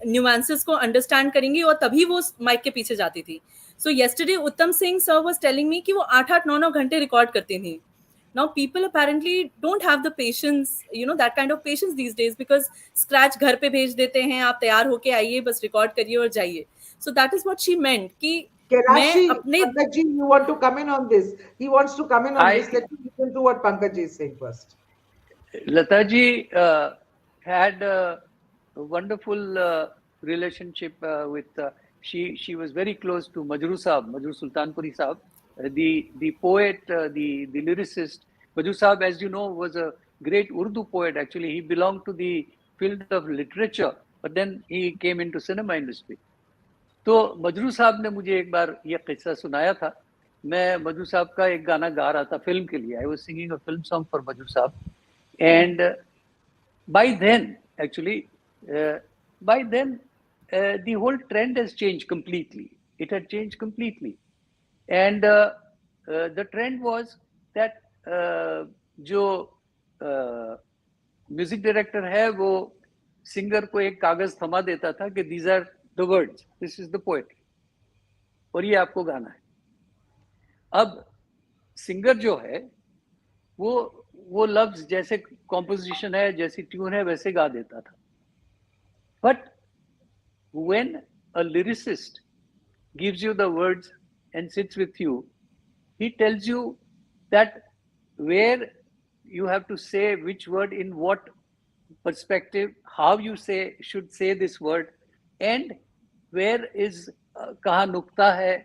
न्यूएंसेस को अंडरस्टैंड करेंगी और तभी वो माइक के पीछे जाती थी. सो येस्टरडे उत्तम Singh sir was telling me कि वो 8-8, 9-9 घंटे रिकॉर्ड करती थी. Now people apparently don't have the patience, that kind of patience these days, because scratch घर पे भेज देते हैं, आप तैयार होके आइए, बस रिकॉर्ड करिए और जाइए. So that is what she meant कि Kailashi, Pankaj ji, you want to come in on this? He wants to come in on this. Let me listen to what Pankaj ji is saying first. Lata ji had a wonderful relationship with. She was very close to Majrooh Saab, Majrooh Sultanpuri Saab, the poet, the lyricist. Majrooh Saab, as you know, was a great Urdu poet. Actually, he belonged to the field of literature, but then he came into cinema industry. तो मजरू साहब ने मुझे एक बार ये किस्सा सुनाया था. मैं मजरू साहब का एक गाना गा रहा था फिल्म के लिए. I was singing a film song for Majrooh साहब, and by then actually the whole trend has changed completely. It had changed completely, and the trend was that जो म्यूजिक डायरेक्टर है वो सिंगर को एक कागज थमा देता था कि these are the words, this is the poetry, और ये आपको गाना है. अब सिंगर जो है वो लफ्ज जैसे कॉम्पोजिशन है, जैसी ट्यून है, वैसे गा देता था. But when a lyricist gives you the words and sits with you, he tells you that where you have to say which word in what perspective, how you should say this word, and where is कहाँ नुक्ता है,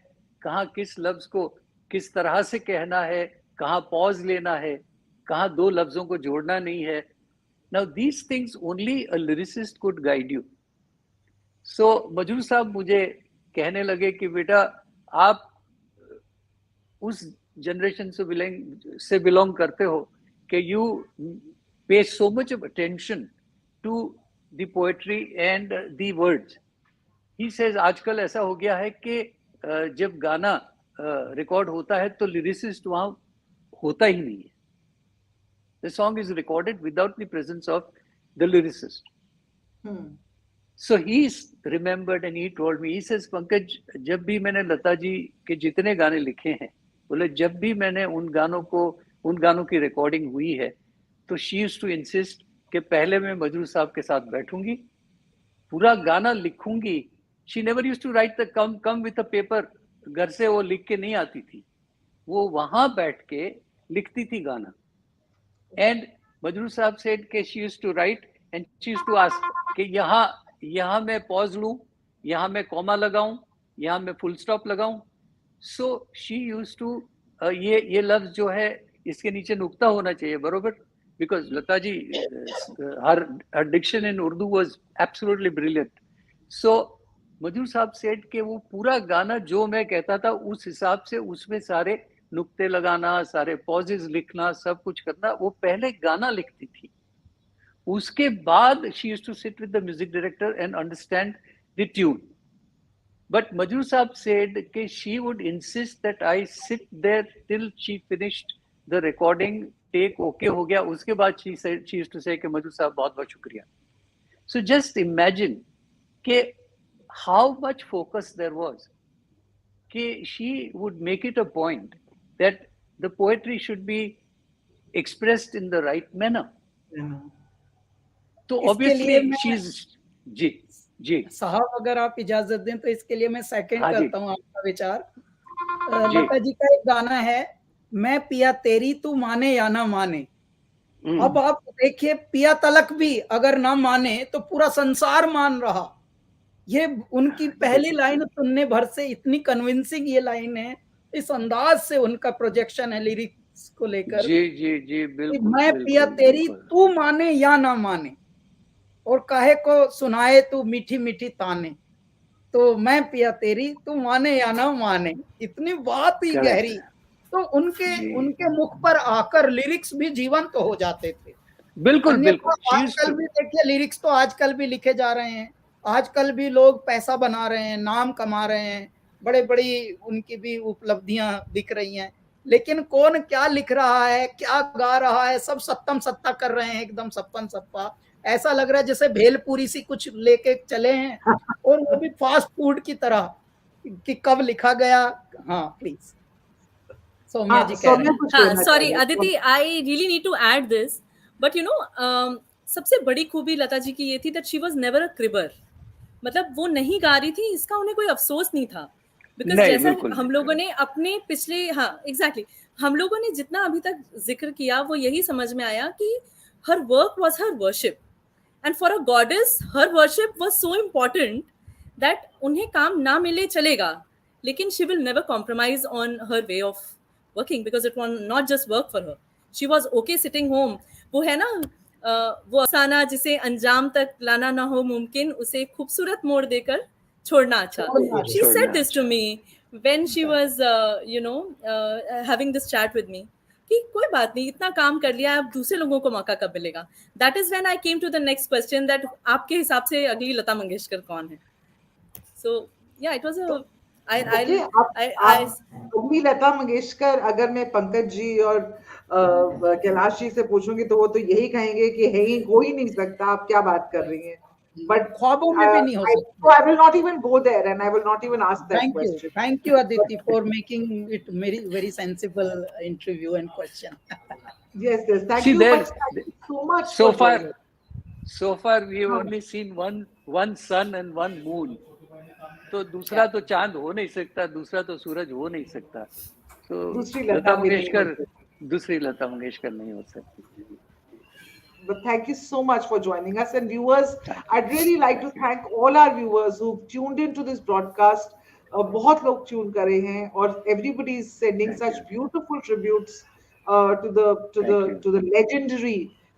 कहाँ किस लफ्ज को किस तरह से कहना है, कहाँ पॉज लेना है, कहाँ दो लफ्जों को जोड़ना नहीं है. Now these things only a lyricist could guide you. So Majrooh साहब मुझे कहने लगे कि बेटा आप उस जनरेशन से बिलोंग करते हो कि you pay so much of attention to the poetry and the words. He says आजकल ऐसा हो गया है कि जब गाना रिकॉर्ड होता है तो लिरिसिस्ट वहां होता ही नहीं है. The song is recorded without the presence of the lyricist. So he remembered and he told me, he says, Pankaj, जब भी मैंने लता जी के जितने गाने लिखे हैं, बोले जब भी मैंने उन गानों की रिकॉर्डिंग हुई है, तो she used to insist कि पहले मैं मजरू साहब के साथ बैठूंगी, पूरा गाना लिखूंगी. She never used to write the come with a paper. घर से वो लिख के नहीं आती थी, वो वहां बैठ के लिखती थी गाना. And मजरू साहब said कि she used to write and she used to ask कि यहाँ मैं पॉज लूं, यहाँ मैं कॉमा लगाऊं, यहाँ मैं फुल स्टॉप लगाऊं. So she used to ये लफ्ज जो है इसके नीचे नुक्ता होना चाहिए बरोबर, because Lata ji her diction in Urdu was absolutely brilliant. So Majrooh साहब सेठ के वो पूरा गाना जो मैं कहता था उस हिसाब से उसमें सारे नुक्ते लगाना, सारे पॉजेस लिखना, सब कुछ करना, वो पहले गाना लिखती थी. उसके बाद she used to sit with the music director and understand the tune. But Majrooh साहब said कि she would insist that I sit there till she finished the recording, take okay हो गया, उसके बाद she used to say कि मजरू साहब बहुत बहुत शुक्रिया. So just imagine कि how much focus there was. कि she would make it a point that the poetry should be expressed in the right manner. तो obviously she's जी साहब अगर आप इजाजत दें तो इसके लिए मैं सेकंड करता हूँ आपका विचार. लता जी का एक गाना है, मैं पिया तेरी तू माने या ना माने. अब आप देखिए, पिया तलक भी अगर ना माने तो पूरा संसार मान रहा. ये उनकी पहली लाइन सुनने भर से इतनी कन्विंसिंग ये लाइन है, इस अंदाज से उनका प्रोजेक्शन है लिरिक्स को लेकर. जी बिल्कुल. मैं पिया तेरी तू माने या ना माने, और काहे को सुनाए तू मीठी मीठी ताने, तो मैं पिया तेरी तू माने या ना माने. इतनी बात ही गहरी. तो उनके मुख पर आकर लिरिक्स भी जीवंत हो जाते थे. बिल्कुल अन्यथा बिल्कुल शी यूज्ड आजकल टू, भी देखिए, लिरिक्स तो आजकल भी लिखे जा रहे हैं, आजकल भी लोग पैसा बना रहे हैं, नाम कमा रहे हैं, बड़े बड़ी उनकी भी उपलब्धियां दिख रही हैं, लेकिन कौन क्या लिख रहा है, क्या गा रहा है, सब सत्तम सत्ता कर रहे हैं, एकदम सप्पन सप्पा। ऐसा लग रहा है जैसे भेलपूरी सी कुछ लेके चले हैं, और वो भी फास्ट फूड की तरह, कि कब लिखा गया। हाँ प्लीज, सौम्या हाँ, जी कह रहे सौम्या हैं। कुछ हाँ, कहना चाह सॉरी रहे हैं। Aditi, I really need to add this, but सबसे बड़ी खूबी लता जी की ये थी that she was never a cribber. मतलब वो नहीं गा रही थी, इसका उन्हें कोई अफसोस नहीं था, बिकॉज नहीं जैसा बिल्कुल हम नहीं। लोगों ने अपने पिछले, हाँ एग्जैक्टली, हम लोगों ने जितना अभी तक जिक्र किया वो यही समझ में आया कि her work was her worship, and for a goddess her worship was so important that उन्हें काम ना मिले चलेगा, लेकिन she will never compromise on her way of working, because it was not just work for her, she was okay sitting home. वो है ना, वो अफसाना जिसे अंजाम तक लाना ना हो मुमकिन, उसे खूबसूरत मोड़ देकर छोड़ना अच्छा। छोड़ना She अच्छा। said छोड़ना this to अच्छा। me when she was having this chat with me, कि कोई बात नहीं, इतना काम कर लिया, अब दूसरे लोगों को मौका कब मिलेगा। That is when I came to the next question, that आपके हिसाब से अगली लता मंगेशकर कौन है। सो या इट वाज तो अ, आई ओके, आई आई आप अगली लता मंगेशकर अगर मैं पंकज जी और कैलाश जी से पूछूंगी तो वो तो यही कहेंगे कि है ही, हो ही नहीं सकता, आप क्या बात कर रही हैं। बट ख्वाबों में भी नहीं हो आई सकते। I will not even go there and I will not even ask that question. Thank you, Aditi, for making it very, very sensible interview and question. Yes, yes, thank See you, but there, thank you so much so for far, joining. so far we have हाँ, only seen one sun and one moon. तो दूसरा Yeah. तो चांद हो नहीं सकता, दूसरा तो सूरज हो नहीं सकता। तो दूसरी लता लता भी नहीं मंगेशकर, होती। दूसरी लता मंगेशकर नहीं हो सकती। But thank you so much for joining us. And viewers, thank you, I'd really like to thank you. thank all our viewers who've tuned into this broadcast. बहुत लोग ट्यून करे हैं और everybody is sending thank such you, beautiful tributes to the to the thank you, to the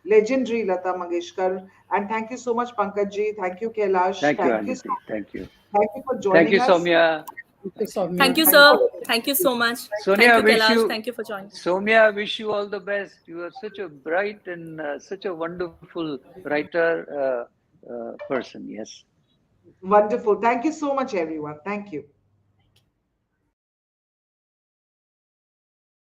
legendary Lata Mangeshkar. And thank you so much, Pankaj ji. Thank you, Kailash. Thank you Thank you Aditi, so thank you, thank you for thank joining you us. Soumya, Thank you, thank you. thank Soumya. you Thank sir, you. thank you so much, Sonia, thank you wish Kailash, you, thank you for joining. Soumya, wish you all the best. You are such a bright and such a wonderful writer person. Yes. Wonderful. Thank you so much, everyone. Thank you.